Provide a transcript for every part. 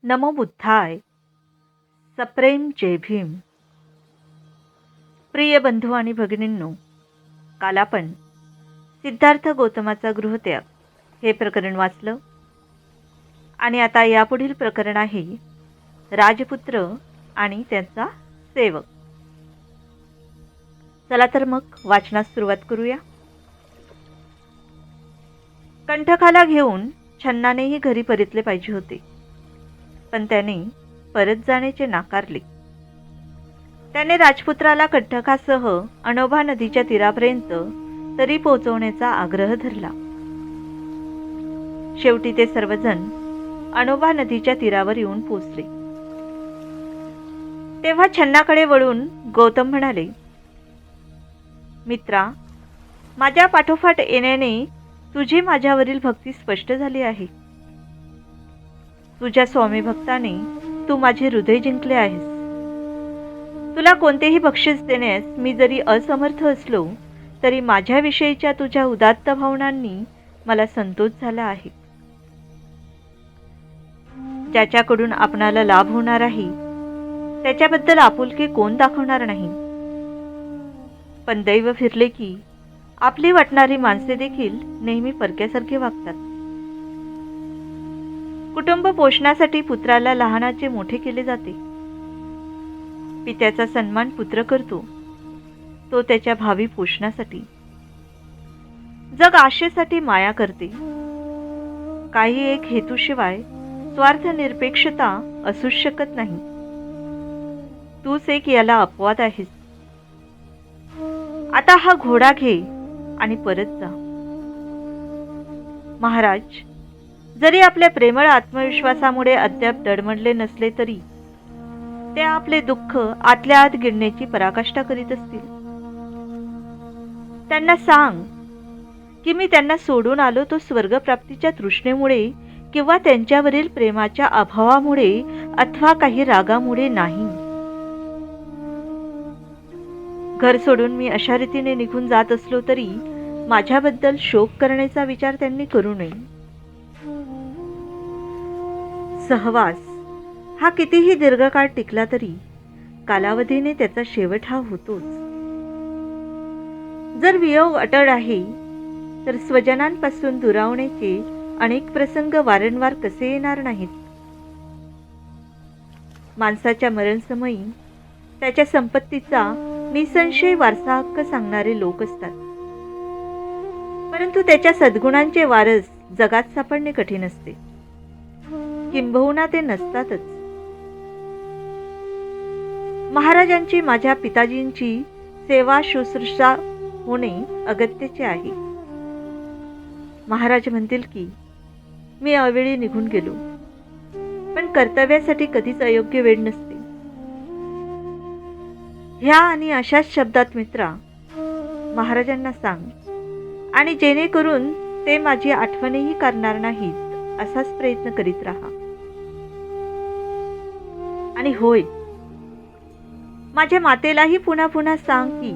नमो बुद्धाय. सप्रेम जय भीम. प्रिय बंधू आणि भगिनींनो, काल आपण सिद्धार्थ गौतमाचा गृहत्याग हे प्रकरण वाचलं आणि आता यापुढील प्रकरण आहे राजपुत्र आणि त्यांचा सेवक. चला तर मग वाचनास सुरुवात करूया. कंठखाला घेऊन छन्नानेही घरी परतले पाहिजे होते, पण त्याने परत जाण्याचे नाकारले. त्याने राजपुत्राला कंठकासह अनोभा नदीच्या तीरापर्यंत तरी पोहोचवण्याचा आग्रह धरला. शेवटी ते सर्वजण अनोभा नदीच्या तीरावर येऊन पोचले. तेव्हा छन्नाकडे वळून गौतम म्हणाले, मित्रा, माझ्या पाठोपाठ येण्याने तुझी माझ्यावरील भक्ती स्पष्ट झाली आहे. तुझ्या स्वामी भक्ताने तू माझे हृदय जिंकले आहेस. तुला कोणतेही बक्षीस देण्यास मी जरी असमर्थ असलो तरी माझ्याविषयीच्या तुझ्या उदात्त भावनांनी मला संतोष झाला आहे. ज्याच्याकडून आपणाला लाभ होणार आहे त्याच्याबद्दल आपुलकी कोण दाखवणार नाही. पण दैव फिरले की आपली वाटणारी माणसे देखील नेहमी परक्यासारखे वागतात. कुटुंब पोषणासाठी पुत्राला लहानाचे मोठे केले जाते. पित्याचा सन्मान पुत्र करतो, तो त्याच्या भावी पोषणासाठी. जग आशेसाठी माया करते. काही एक हेतूशिवाय स्वार्थ निरपेक्षता असूच शकत नाही. तूच एक याला अपवाद आहेस. आता हा घोडा घे आणि परत जा. महाराज, जरी आपल्या प्रेमळ आत्मविश्वासामुळे अद्याप डडमडले नसले तरी ते आपले दुःख आतल्या आत गिळण्याची पराकाष्ठा करीत असतील. त्यांना सांग की मी त्यांना सोडून आलो तो स्वर्गप्राप्तीच्या तृष्णेमुळे किंवा त्यांच्यावरील प्रेमाच्या अभावामुळे अथवा काही रागामुळे नाही. घर सोडून मी अशा रीतीने निघून जात असलो तरी माझ्याबद्दल शोक करण्याचा विचार त्यांनी करू नये. सहवास हा कितीही दीर्घकाळ टिकला तरी कालावधीने त्याचा शेवट हा होतोच. जर वियोग अटळ आहे तर स्वजनांपासून दुरावण्याचे अनेक प्रसंग वारंवार कसे येणार नाहीत. माणसाच्या मरणसमयी त्याच्या संपत्तीचा निसंशय वारसा हक्क सांगणारे लोक असतात, परंतु त्याच्या सद्गुणांचे वारस जगात सापडणे कठीण असते. किंबहुना ते नसतातच. महाराजांची, माझ्या पिताजींची सेवा शुश्रूषा होणे अगत्याचे आहे. महाराज म्हणतील की मी अवेळी निघून गेलो, पण कर्तव्यासाठी कधीच अयोग्य वेळ नसते. ह्या आणि अशाच शब्दात मित्रा महाराजांना सांग, आणि जेणेकरून ते माझी आठवणही करणार नाहीत असाच प्रयत्न करीत राहा. आणि होय, माझ्या मातेलाही पुन्हा पुन्हा सांग की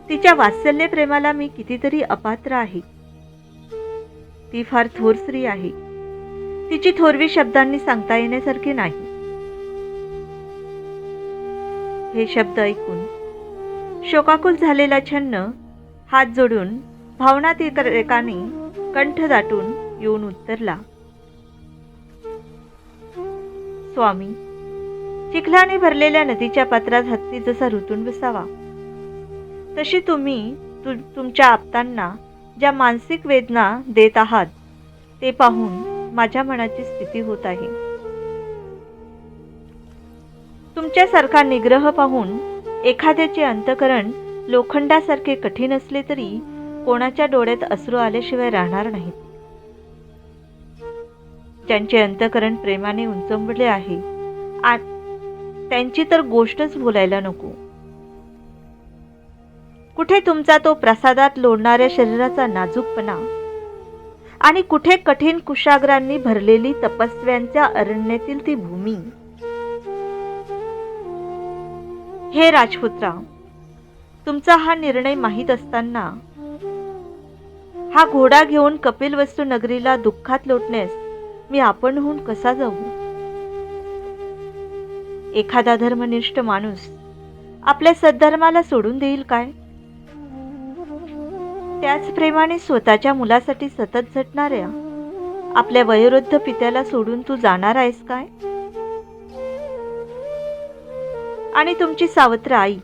तिच्या वात्सल्य प्रेमाला मी कितीतरी अपात्र आहे. ती फार थोर स्त्री आहे. तिची थोरवी शब्दांनी सांगता येण्यासारखी नाही. हे शब्द ऐकून शोकाकुल झालेला छन्न हात जोडून भावनातिरेकाने कंठ दाटून येऊन उत्तरला, स्वामी, चिखलाने भरलेल्या नदीच्या पात्रात हत्ती जसा ऋतून बसावा तशी तुम्ही तुमच्या आप्तांना ज्या मानसिक वेदना देत आहात ते पाहून माझ्या मनाची स्थिती होत आहे. तुमच्यासारखा निग्रह पाहून एखाद्याचे अंतकरण लोखंडासारखे कठीण असले तरी कोणाच्या डोळ्यात अश्रू आल्याशिवाय राहणार नाहीत. ज्यांचे अंतकरण प्रेमाने उंचंबले आहे त्यांची तर गोष्टच बोलायला नको. कुठे तुमचा तो प्रसादात लोळणाऱ्या शरीराचा नाजूकपणा आणि कुठे कठीण कुशाग्रांनी भरलेली तपस्व्यांच्या अरण्यातील ती भूमी. हे राजपुत्रा, तुमचा हा निर्णय माहीत असताना हा घोडा घेऊन कपिलवस्तू नगरीला दुःखात लोटण्यास मी आपणहून कसा जाऊ? एखादा धर्मनिष्ठ माणूस आपल्या सद्धर्माला सोडून देईल काय? त्याच प्रेमाने स्वतःच्या मुलासाठी सतत झटणाऱ्या आपल्या वयोवृद्ध पित्याला सोडून तू जाणार आहेस काय? आणि तुमची सावत्र आई,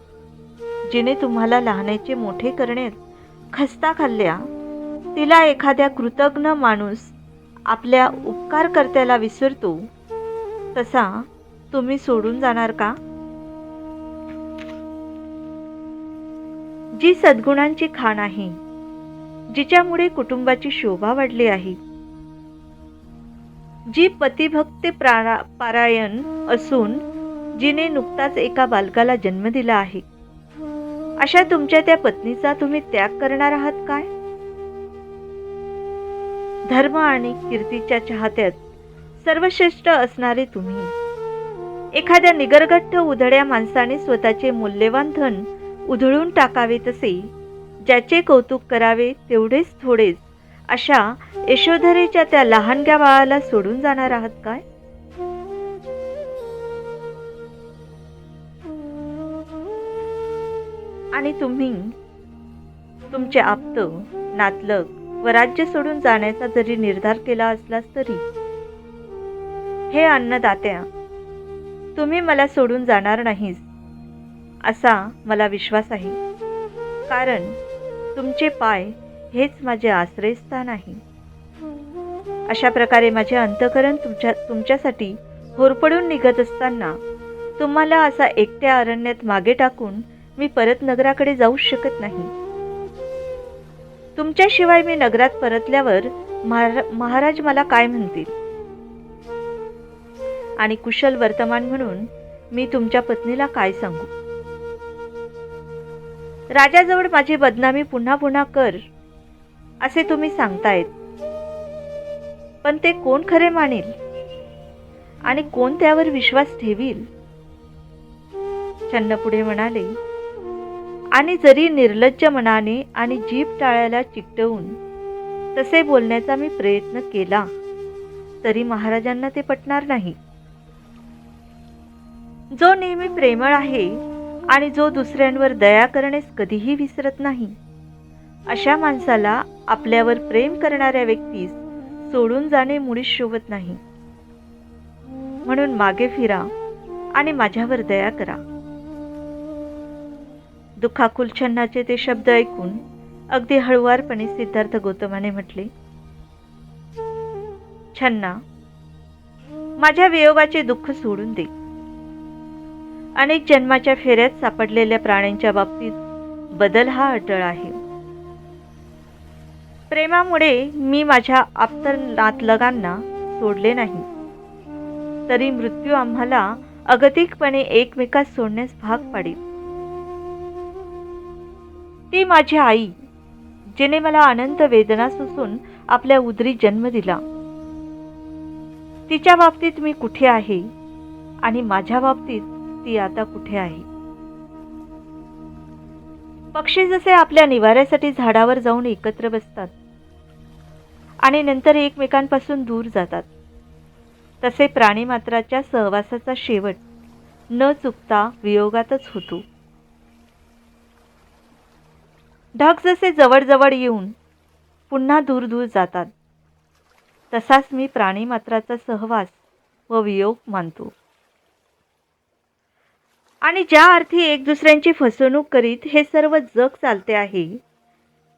जिने तुम्हाला लहानाचे मोठे करण्यात खस्ता खाल्ल्या, तिला एखाद्या कृतज्ञ माणूस आपल्या उपकारकर्त्याला विसरतो, तसा तुम्ही सोडून जाणार का? जी सद्गुणांची खाण आहे, जिच्यामुळे कुटुंबाची शोभा वाढली आहे, जी पतिभक्ती पारायण असून जिने नुकताच एका बालकाला जन्म दिला आहे, अशा तुमच्या त्या पत्नीचा तुम्ही त्याग करणार आहात काय? धर्म आणि कीर्तीच्या चाहत्यात सर्वश्रेष्ठ असणारे तुम्ही एखाद्या निगरगट्ट उधळ्या माणसाने स्वतःचे मौल्यवान धन उधळून टाकावे, तसे ज्याचे कौतुक करावे तेवढेच थोडेच अशा यशोधरेच्या त्या लहानग्या बाळाला सोडून जाणार आहात काय? आणि तुम्ही तुमचे आप्त, नातलग व राज्य सोडून जाण्याचा जरी निर्धार केला असलास तरी, हे अन्नदात्या, तुम्ही मला सोडून जाणार नाहीस असा मला विश्वास आहे. कारण तुमचे पाय हेच माझे आश्रयस्थान आहे. अशा प्रकारे माझे अंतःकरण तुमच्यासाठी होरपळून निघत असताना तुम्हाला असा एकट्या अरण्यात मागे टाकून मी परत नगराकडे जाऊ शकत नाही. तुमच्याशिवाय मी नगरात परतल्यावर महाराज मला काय म्हणतील? आणि कुशल वर्तमान म्हणून मी तुमच्या पत्नीला काय सांगू? राजाजवळ माझी बदनामी पुन्हा पुन्हा कर असे तुम्ही सांगतायत, पण ते कोण खरे मानेल आणि कोण त्यावर विश्वास ठेवील? छन्न पुढे म्हणाले, आणि जरी निर्लज्ज मनाने आणि जीभ टाळ्याला चिकटवून तसे बोलण्याचा मी प्रयत्न केला तरी महाराजांना ते पटणार नाही. जो नेहमी प्रेमळ आहे आणि जो दुसऱ्यांवर दया करण्यास कधीही विसरत नाही, अशा माणसाला आपल्यावर प्रेम करणाऱ्या व्यक्तीस सोडून जाणे मुळीच शोभत नाही. म्हणून मागे फिरा आणि माझ्यावर दया करा. दुःखाकुल छन्नाचे ते शब्द ऐकून अगदी हळुवारपणे सिद्धार्थ गौतमाने म्हटले, छन्ना, माझ्या वियोगाचे दुःख सोडून दे. अनेक जन्माच्या फेऱ्यात सापडलेल्या प्राण्यांच्या बाबतीत बदल हा अटळ आहे. प्रेमामुळे मी माझ्या आप्त नातलगांना सोडले नाही, तरी मृत्यू आम्हाला अगतिकपणे एकमेकास सोडण्यास भाग पाडेल. ती माझी आई, जिने मला अनंत वेदना सोसून आपल्या उदरी जन्म दिला, तिच्या बाबतीत मी कुठे आहे आणि माझ्या बाबतीत ती आता कुठे आहे? पक्षी जसे आपल्या निवाऱ्यासाठी झाडावर जाऊन एकत्र बसतात आणि नंतर एकमेकांपासून दूर जातात, तसे प्राणी मात्राच्या सहवासाचा शेवट न चुकता वियोगातच होतो. ढग जसे जवळ येऊन पुन्हा दूर दूर जातात, तसाच मी प्राणी मात्राचा सहवास व वियोग मानतो. आणि ज्या अर्थी एक दुसऱ्यांची फसवणूक करीत हे सर्व जग चालते आहे,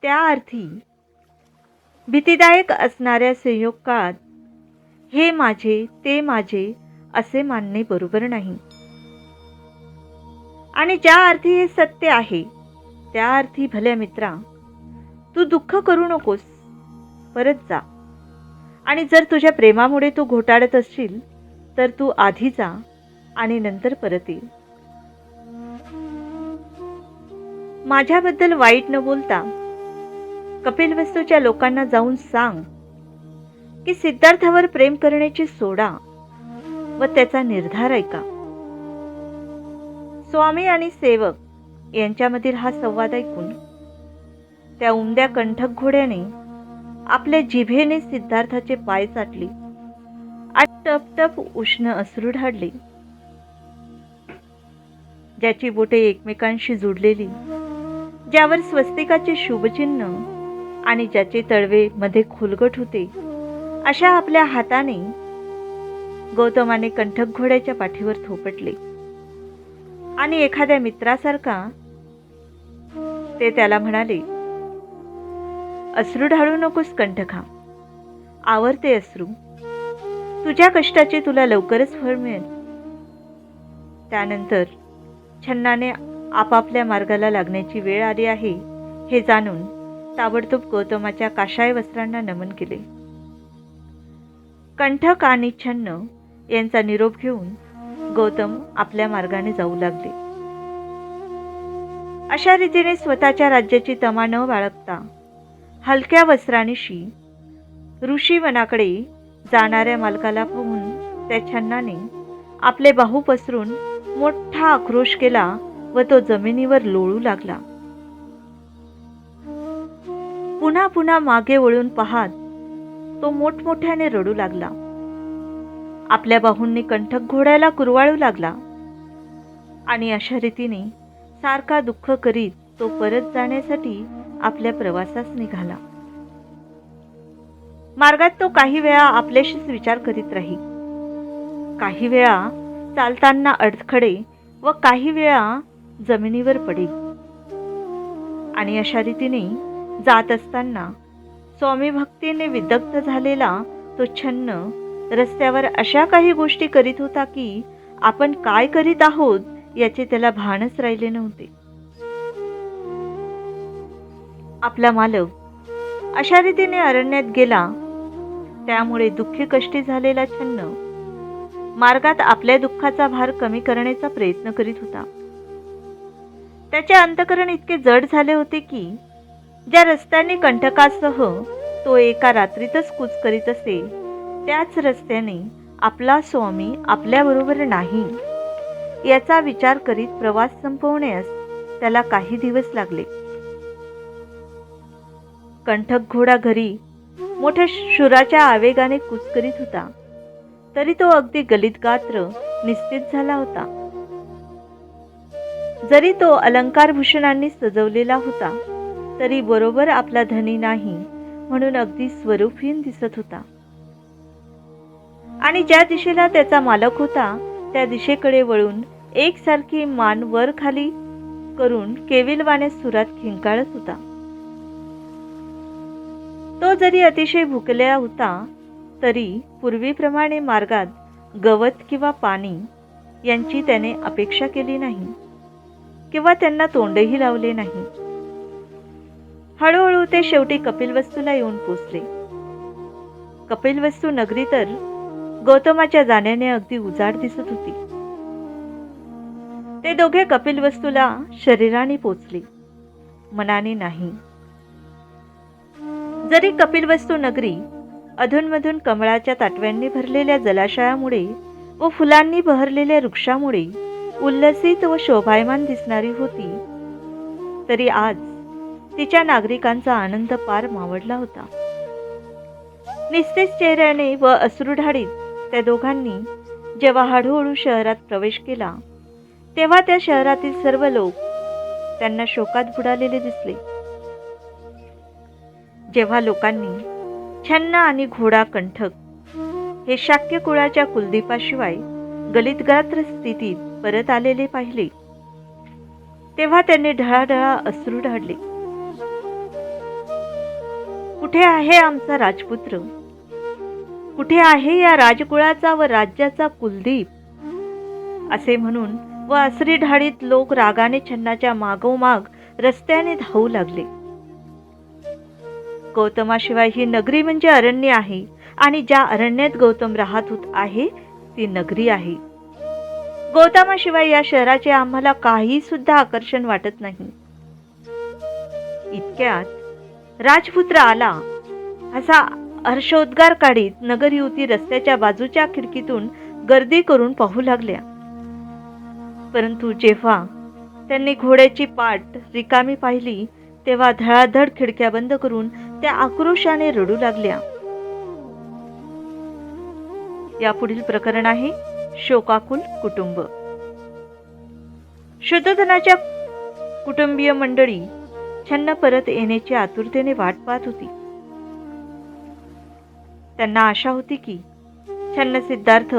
त्या अर्थी भीतीदायक असणाऱ्या संयोग काळात हे माझे ते माझे असे मानणे बरोबर नाही. आणि ज्या अर्थी हे सत्य आहे, त्या अर्थी भल्या मित्रा, तू दुःख करू नकोस, परत जा. आणि जर तुझ्या प्रेमामुळे तू घोटाळत असशील तर तू आधी जा आणि नंतर परत ये. माझ्याबद्दल वाईट न बोलता कपिलवस्तूच्या लोकांना जाऊन सांग की सिद्धार्थावर प्रेम करण्याची सोडा व त्याचा निर्धार ऐका. स्वामी आणि सेवक यांच्यामधील हा संवाद ऐकून त्या उमद्या कंठक घोड्याने आपल्या जिभेने सिद्धार्थाचे पाय चाटले आणि टप टप उष्ण अश्रू ढाळले. ज्याची बोटे एकमेकांशी जोडलेली, ज्यावर स्वस्तिकाचे शुभचिन्ह आणि ज्याचे तळवे मध्ये खोलगट होते, अशा आपल्या हाताने गौतमाने कंठक घोड्याच्या पाठीवर थोपटले आणि एखाद्या मित्रासारखा ते त्याला म्हणाले, अश्रू ढाळू नकोस कंठका, आवरते अश्रू, तुझ्या कष्टाचे तुला लवकरच फळ मिळेल. त्यानंतर छन्नाने आपापल्या मार्गाला लागण्याची वेळ आली आहे हे जाणून ताबडतोब गौतमाच्या काशाय वस्त्रांना नमन केले. कंठक आणि छन्न यांचा निरोप घेऊन गौतम आपल्या मार्गाने जाऊ लागले. अशा रीतीने स्वतःच्या राज्याची तमा न बाळगता हलक्या वस्त्रांनीशी ऋषीवनाकडे जाणाऱ्या मालकाला पाहून त्या छन्नाने आपले बाहू पसरून मोठा आक्रोश केला व तो जमिनीवर लोळू लागला. पुन्हा पुन्हा मागे वळून पाहत तो मोठमोठ्याने रडू लागला. आपल्या बाहूंनी कंठक घोड्याला कुरवाळू लागला आणि अशा रीतीने सारखा दुःख करीत तो परत जाण्यासाठी आपल्या प्रवासास निघाला. मार्गात तो काही वेळा आपल्याशीच विचार करीत राही. काही वेळा चालताना अडखळे व काही वेळा जमिनीवर पडे. आणि अशा रीतीने जात असताना स्वामी भक्तीने विदग्ध झालेला तो छन्न रस्त्यावर अशा काही गोष्टी करीत होता की आपण काय करीत आहोत याचे त्याला भानच राहिले नव्हते. आपला मालक अशा रीतीने अरण्यात गेला, त्यामुळे दुःखी कष्टी झालेला छन्न मार्गात आपल्या दुःखाचा भार कमी करण्याचा प्रयत्न करीत होता. त्याचे अंतःकरण इतके जड झाले होते की ज्या रस्त्याने कंठकासह तो एका रात्रीतच कूच करीत असे, त्याच रस्त्याने आपला स्वामी आपल्याबरोबर नाही याचा विचार करीत प्रवास संपवण्यास त्याला काही दिवस लागले. कंठक घोडा घरी मोठ्या शुराच्या आवेगाने कूच करीत होता, तरी तो अगदी गलित गात्र निस्तेज झाला होता. जरी तो अलंकार भूषणांनी सजवलेला होता, तरी बरोबर आपला धनी नाही म्हणून अगदी स्वरूपहीन दिसत होता. आणि ज्या दिशेला त्याचा मालक होता त्या दिशेकडे वळून एकसारखी मान वर खाली करून केविलवाण्या सुरात खिंकाळत होता. तो जरी अतिशय भुकलेला होता, तरी पूर्वीप्रमाणे मार्गात गवत किंवा पाणी यांची त्याने अपेक्षा केली नाही किंवा त्यांना तोंडही लावले नाही. हळूहळू ते शेवटी कपिलवस्तूला येऊन पोचले. कपिलवस्तू नगरी तर गौतमाच्या जाण्याने अगदी उजाड दिसत होती. ते दोघे कपिलवस्तूला शरीराने पोचले, मनाने नाही. जरी कपिलवस्तू नगरी अधूनमधून कमळाच्या ताटव्यांनी भरलेल्या जलाशयामुळे व फुलांनी बहरलेल्या वृक्षामुळे उल्लसित व शोभायमान दिसणारी होती, तरी आज तिच्या नागरिकांचा आनंद पार मावळला होता. निस्तेज चेहऱ्याने व अश्रुढाळीत त्या दोघांनी जेव्हा हळूहळू शहरात प्रवेश केला, तेव्हा त्या शहरातील सर्व लोक त्यांना शोकात बुडालेले दिसले. जेव्हा लोकांनी छन्न आणि घोडा कंठक हे शाक्य कुळाच्या कुलदीपाशिवाय गलितगात्र स्थितीत परत आलेले पाहिले, तेव्हा त्यांनी ढळाढळा अश्रू ढाळले. कुठे आहे आमचा राजपुत्र? कुठे आहे या राजकुळाचा व राज्याचा कुलदीप? असे म्हणून व अश्रू ढाळीत लोक रागाने छन्नाच्या मागोमाग रस्त्याने धावू लागले. गौतमाशिवाय ही नगरी म्हणजे अरण्य आहे आणि ज्या अरण्यात गौतम राहत आहे ती नगरी आहे. गौतमाशिवाय या शहराचे आम्हाला काही सुद्धा आकर्षण वाटत नाही. इतक्यात राजपुत्र आला असा हर्षोद्गार काढीत नगर युवती रस्त्याच्या बाजूच्या खिडकीतून गर्दी करून पाहू लागल्या. परंतु जेव्हा त्यांनी घोड्याची पाठ रिकामी पाहिली, तेव्हा धडाधड खिडक्या बंद करून त्या आक्रोशाने रडू लागल्या. यापुढील प्रकरण आहे शोकाकुल कुटुंब. शुद्धोधनाच्या कुटुंबीय मंडळी छन्न परत येण्याची आतुरतेने वाट पाहत होती. त्यांना आशा होती की छन्न सिद्धार्थ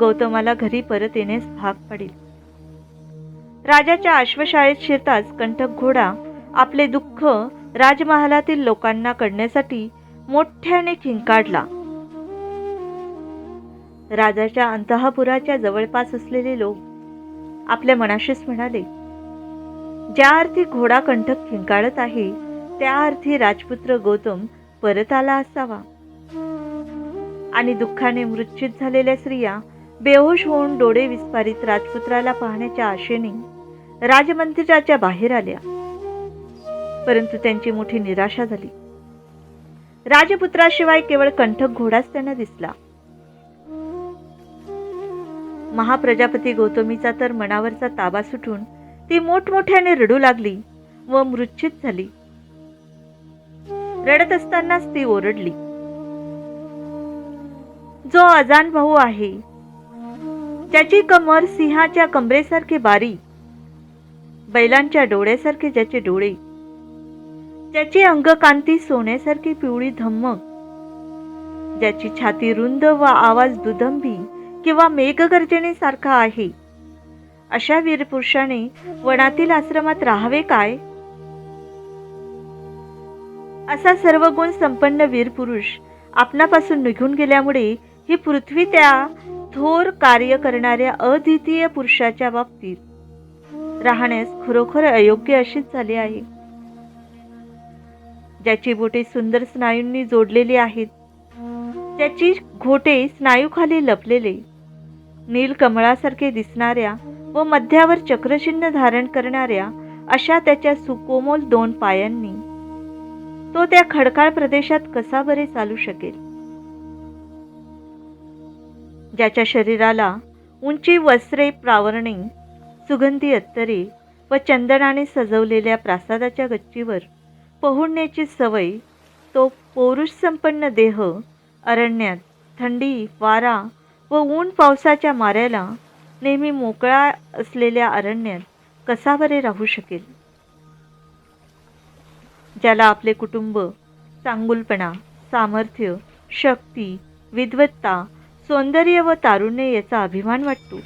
गौतमाला घरी परत येण्यास भाग पाडेल. राजाच्या अश्वशाळेत शिरताच कंठक घोडा आपले दुःख राजमहालातील लोकांना कळण्यासाठी मोठ्याने किंकाळला. राजाच्या अंतःपुराच्या जवळपास असलेले लोक आपल्या मनाशीच म्हणाले, ज्या अर्थी घोडा कंठक किंकाळत आहे त्या अर्थी राजपुत्र गौतम परत आला असावा. आणि दुःखाने मूर्छित झालेल्या स्त्रिया बेहोश होऊन डोळे विस्फारित राजपुत्राला पाहण्याच्या आशेने राजमंदिराच्या बाहेर आल्या. परंतु त्यांची मोठी निराशा झाली. राजपुत्राशिवाय केवळ कंठक घोडाच त्यांना दिसला. महाप्रजापती गौतमीचा तर मनावरचा ताबा सुटून ती मोठमोठ्याने रडू लागली व मूर्छित झाली. रडत असतानाच ती ओरडली, जो अजान भाऊ आहे, ज्याची कमर सिंहाच्या कमरेसारखी बारीक, बैलांच्या डोळ्यासारखे ज्याचे डोळे, ज्याची अंगकांती सोन्यासारखी पिवळी धम्मक, ज्याची छाती रुंद व आवाज दुदंभी किंवा मेघगर्जनेसारखा आहे, अशा वीरपुरुषाने वनातील आश्रमात राहावे काय? असा सर्व गुण संपन्न वीरपुरुष आपणापासून निघून गेल्यामुळे ही पृथ्वी त्या थोर कार्य करणाऱ्या अद्वितीय पुरुषाच्या बाबतीत राहण्यास खरोखर अयोग्य अशीच झाली आहे. ज्याची बोटे सुंदर स्नायूंनी जोडलेली आहेत, ज्याची घोटे स्नायूखाली लपलेले, नीलकमळासारखे दिसणाऱ्या व मध्यावर चक्रचिन्ह धारण करणाऱ्या अशा त्याच्या सुकोमल 2 पायांनी तो त्या खडकाळ प्रदेशात कसा बरे चालू शकेल? ज्याच्या शरीराला उंची वस्त्रे प्रावरणे, सुगंधी अत्तरे व चंदनाने सजवलेल्या प्रासादाच्या गच्चीवर पोहण्याची सवय, तो पौरुष संपन्न देह अरण्यात थंडी, वारा व ऊन पावसाच्या माऱ्याला नेहमी मोकळा असलेल्या अरण्यात कसा बरे राहू शकेल? ज्याला आपले कुटुंब, चांगुलपणा, सामर्थ्य, शक्ती, विद्वत्ता, सौंदर्य व तारुण्य याचा अभिमान वाटतो,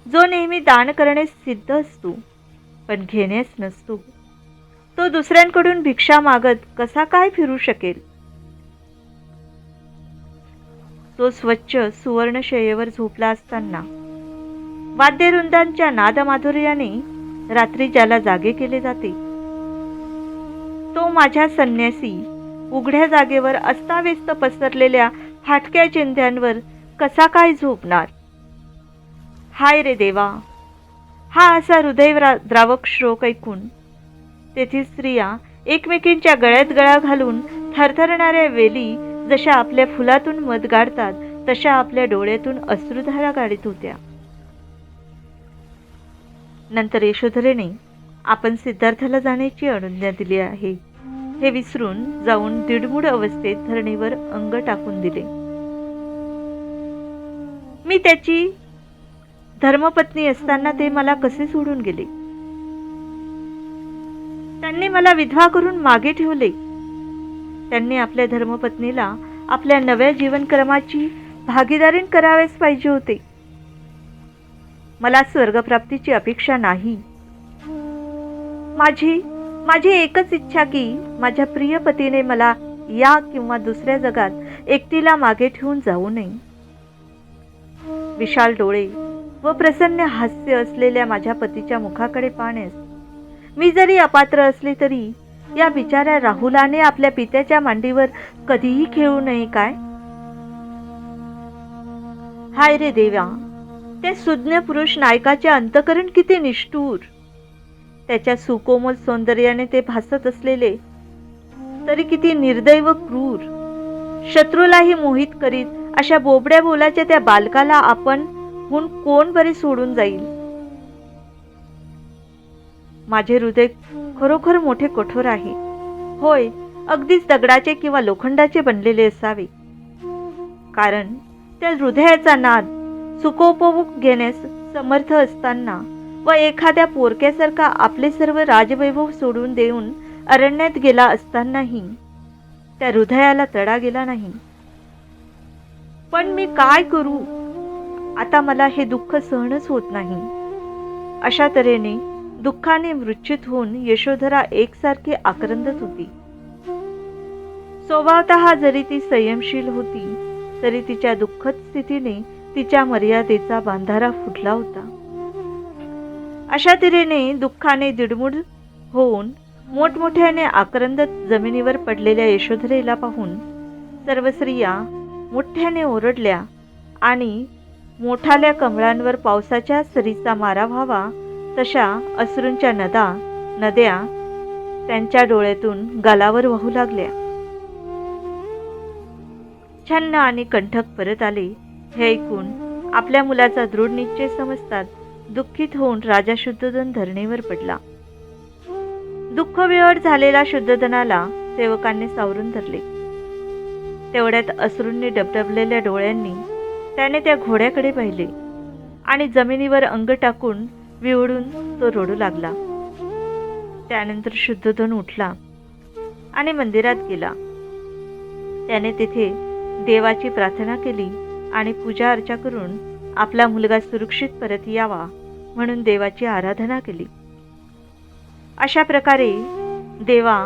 जो नेहमी दान करण्यास सिद्ध असतो पण घेण्यास नसतो, तो दुसऱ्यांकडून भिक्षा मागत कसा काय फिरू शकेल? तो स्वच्छ सुवर्ण शय्येवर झोपला असताना वाद्यवृंदांच्या नादमाधुर्याने रात्री ज्याला जागे केले जाते, तो माझ्या संन्यासी उघड्या जागेवर अस्ताव्यस्त पसरलेल्या फाटक्या चिंध्यांवर कसा काय झोपणार? हाय रे देवा! हा असा हृदय द्रावक श्लोक ऐकून तेथील स्त्रिया एकमेकींच्या गळ्यात गळा घालून थरथरणाऱ्या वेली जशा आपल्या फुलातून मध गाडतात तशा आपल्या डोळ्यातून अश्रुधारा गाडीत होत्या. नंतर यशोधरेने आपण सिद्धार्थाला जाण्याची अनुज्ञा दिली आहे हे विसरून जाऊन दिडमूड अवस्थेत धरणीवर अंग टाकून दिले. मी त्याची धर्मपत्नी असताना ते मला कसे सोडून गेले? त्यांनी मला विधवा करून मागे ठेवले. त्यांनी आपल्या धर्मपत्नीला आपल्या नव्या जीवनक्रमाची भागीदारीण करावेच पाहिजे होते. मला स्वर्गप्राप्तीची अपेक्षा नाही. माझी एकच इच्छा की माझ्या प्रिय पतीने मला या किंवा दुसऱ्या जगात एकटीला मागे ठेवून जाऊ नये. विशाल डोळे व प्रसन्न हास्य असलेल्या माझ्या पतीच्या मुखाकडे पाहण्यास मी जरी अपात्र असले तरी या बिचाऱ्या राहुलाने आपल्या पित्याच्या मांडीवर कधीही खेळू नये काय? हाय रे देवा! त्या सुज्ञ पुरुष नायकाचे अंतकरण किती निष्ठुर! त्याच्या सुकोमल सौंदर्याने ते भासत असलेले तरी किती निर्दय व क्रूर! शत्रूलाही मोहित करीत अशा बोबड्या बोलाच्या त्या बालकाला आपण हून कोण बरे सोडून जाईल? माझे हृदय खरोखर मोठे कठोर आहे. होय, अगदीच दगडाचे किंवा लोखंडाचे बनलेले असावे. कारण त्या हृदयाचा नाद सुखोपभोग घेण्यास समर्थ असताना व एखाद्या पोरक्यासारखा आपले सर्व राजवैभव सोडून देऊन अरण्यात गेला असतानाही त्या हृदयाला तडा गेला नाही. पण मी काय करू, आता मला हे दुःख सहनच होत नाही. अशा तऱ्हेने दुःखाने मूर्छित होऊन यशोधरा एकसारखी आक्रंदत होती. स्वभावतः जरी ती संयमशील होती तरी तिच्या दुःखद स्थितीने तिच्या मर्यादेचा बांधारा फुटला होता. अशा तऱ्हेने दुःखाने दिडमूड होऊन मोठमोठ्याने आक्रंदत जमिनीवर पडलेल्या यशोधरेला पाहून सर्व स्त्रिया मोठ्याने ओरडल्या आणि मोठाल्या कमळांवर पावसाच्या सरीचा मारा व्हावा तशा अश्रूंच्या नद्या त्यांच्या डोळ्यातून गालावर वाहू लागल्या. छन्न आणि कंठक परत आले हे ऐकून आपल्या मुलाचा दृढ निश्चय समजतात दुःखित होऊन राजा शुद्धोधन धरणीवर पडला. दुःखविहळ झालेला शुद्धोधनाला सेवकांनी सावरून धरले. तेवढ्यात अश्रूंनी डबडबलेल्या डोळ्यांनी त्याने त्या घोड्याकडे पाहिले आणि जमिनीवर अंग टाकून विवळून तो रडू लागला. त्यानंतर शुद्धोधन उठला आणि मंदिरात गेला. त्याने तिथे देवाची प्रार्थना केली आणि पूजा अर्चा करून आपला मुलगा सुरक्षित परत यावा म्हणून देवाची आराधना केली. अशा प्रकारे देवा,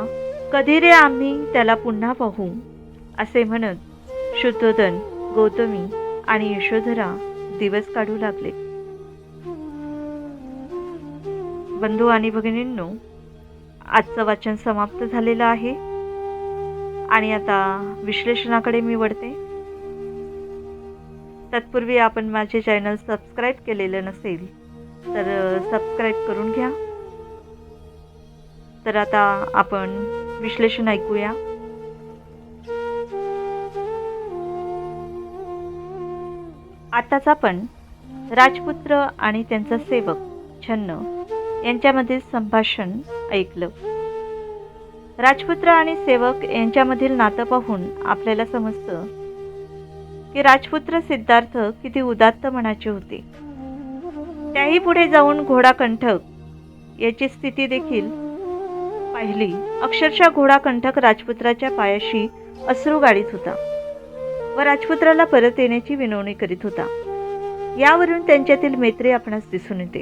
कधी रे आम्ही त्याला पुन्हा पाहू असे म्हणत शुद्धोधन, गौतमी आणि यशोधरा दिवस काढू लागले. बंधू आणि भगिनींनो, आजचं वाचन समाप्त झालेलं आहे आणि आता विश्लेषणाकडे मी वळते. तत्पूर्वी आपण माझे चॅनल सबस्क्राईब केलेलं नसेल तर सबस्क्राईब करून घ्या. तर आता आपण विश्लेषण ऐकूया. आताच आपण राजपुत्र आणि त्यांचा सेवक छन्न यांच्यामधील संभाषण ऐकलं. राजपुत्र आणि सेवक यांच्यामधील नातं पाहून आपल्याला समजतं की राजपुत्र सिद्धार्थ किती उदात्त मनाचे होते. त्याही पुढे जाऊन घोडा कंठक याची स्थिती देखील पाहिली. अक्षरशः घोडा कंठक राजपुत्राच्या पायाशी अश्रू गाळीत होता व राजपुत्राला परत येण्याची विनवणी करीत होता. यावरून त्यांच्यातील मैत्री आपणास दिसून येते.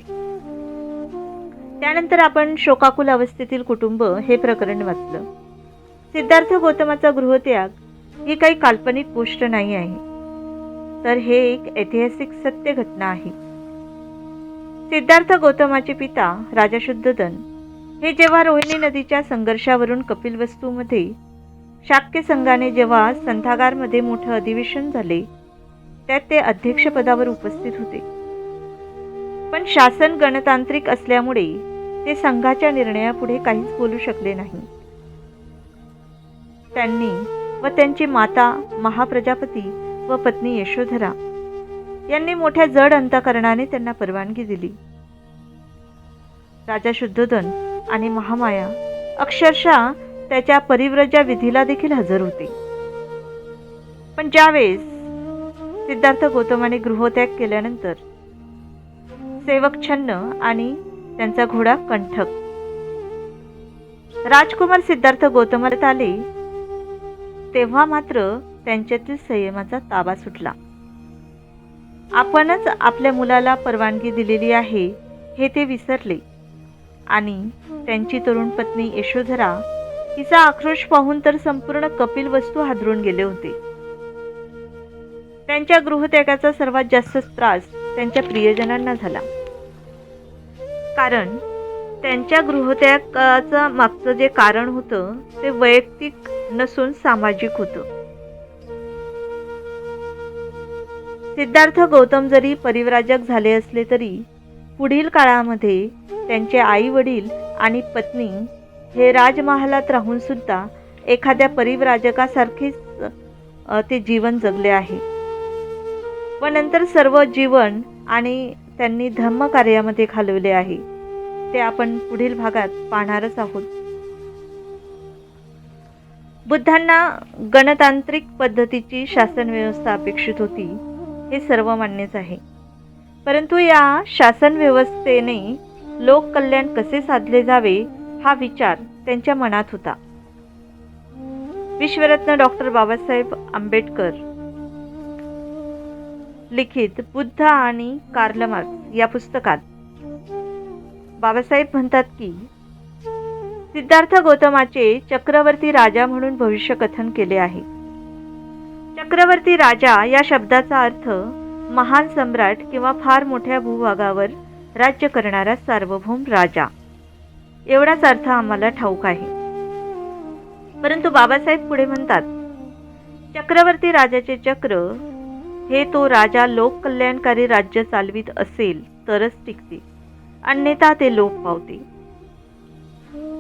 त्यानंतर आपण शोकाकुल अवस्थेतील कुटुंब हे प्रकरण वाचलं. सिद्धार्थ गौतमाचा गृहत्याग ही काही काल्पनिक गोष्ट नाही आहे, तर हे एक ऐतिहासिक सत्य घटना आहे. सिद्धार्थ गौतमाचे पिता राजा शुद्धोधन हे जेव्हा रोहिणी नदीच्या संघर्षावरून कपिलवस्तूमध्ये शाक्य संघाने जेव्हा संथागारमध्ये मोठं अधिवेशन झाले त्यात ते अध्यक्षपदावर उपस्थित होते. पण शासन गणतांत्रिक असल्यामुळे ते संघाच्या निर्णयापुढे काहीच बोलू शकले नाही. त्यांनी व त्यांची माता महाप्रजापती व पत्नी यशोधरा यांनी मोठ्या जड अंतःकरणाने त्यांना परवानगी दिली. राजा शुद्धोधन आणि महामाया अक्षरशः त्याच्या परिव्रजा विधीला देखील हजर होते. पण ज्यावेळेस सिद्धार्थ गौतमाने गृहत्याग केल्यानंतर सेवक छन्न आणि त्यांचा घोडा कंठक राजकुमार सिद्धार्थ गौतमात आले तेव्हा मात्र त्यांच्यातील संयमाचा ताबा सुटला. आपणच आपल्या मुलाला परवानगी दिलेली आहे हे ते विसरले आणि त्यांची तरुण पत्नी यशोधरा हिचा आक्रोश पाहून तर संपूर्ण कपिलवस्तू हादरून गेले होते. त्यांच्या गृहत्यागाचा सर्वात जास्त त्रास त्यांच्या प्रियजनांना झाला, कारण त्यांच्या गृहत्यागाचं मागचं जे कारण होतं ते वैयक्तिक नसून सामाजिक होतं. सिद्धार्थ गौतम जरी परिव्राजक झाले असले तरी पुढील काळामध्ये त्यांचे आई वडील आणि पत्नी हे राजमहालात राहून सुद्धा एखाद्या परिव्राजकासारखेच ते जीवन जगले आहे व नंतर सर्व जीवन आणि त्यांनी धर्मकार्यामध्ये घालवले आहे ते आपण पुढील भागात पाहणारच आहोत. बुद्धांना गणतांत्रिक पद्धतीची शासन व्यवस्था अपेक्षित होती हे सर्व मान्यच आहे, परंतु या शासन व्यवस्थेने लोककल्याण कसे साधले जावे हा विचार त्यांच्या मनात होता. विश्वरत्न डॉक्टर बाबासाहेब आंबेडकर लिखित बुद्ध आणि कार्ल मार्क्स या पुस्तकात बाबासाहेब म्हणतात की सिद्धार्थ गौतमाचे चक्रवर्ती राजा म्हणून भविष्य कथन केले आहे. चक्रवर्ती राजा या शब्दाचा अर्थ महान सम्राट किंवा फार मोठ्या भूभागावर राज्य करणारा सार्वभौम राजा एवढाच अर्थ आम्हाला ठाऊक आहे. परंतु बाबासाहेब पुढे म्हणतात, चक्रवर्ती राजाचे चक्र हे तो राजा लोककल्याणकारी राज्य चालवित असेल तरच टिकते, अन्यथा ते लोप पावते.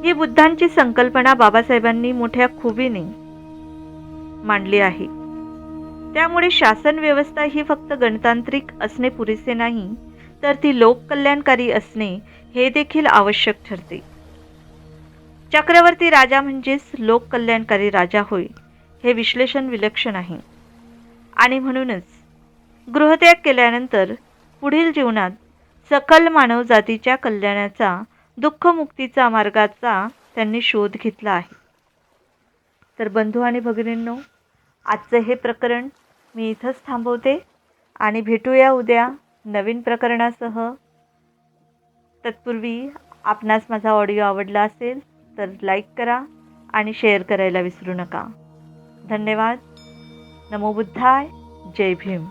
ही बुद्धांची संकल्पना बाबासाहेबांनी मोठ्या खुबीने मांडली आहे. त्यामुळे शासन व्यवस्था ही फक्त गणतांत्रिक असणे पुरेसे नाही, तर ती लोककल्याणकारी असणे हे देखील आवश्यक ठरते. चक्रवर्ती राजा म्हणजेच लोककल्याणकारी राजा होय, हे विश्लेषण विलक्षण आहे. आणि म्हणूनच गृहत्याग केल्यानंतर पुढील जीवनात सकल मानवजातीच्या कल्याणाचा, दुःखमुक्तीचा मार्गाचा त्यांनी शोध घेतला आहे. तर बंधू आणि भगिनींनो, आजचे हे प्रकरण मी इथंच थांबवते आणि भेटूया उद्या नवीन प्रकरणासह. तत्पूर्वी आपणास माझा ऑडिओ आवडला असेल तर लाईक करा आणि शेअर करायला विसरू नका. धन्यवाद. नमो बुद्धाय. जय भीम.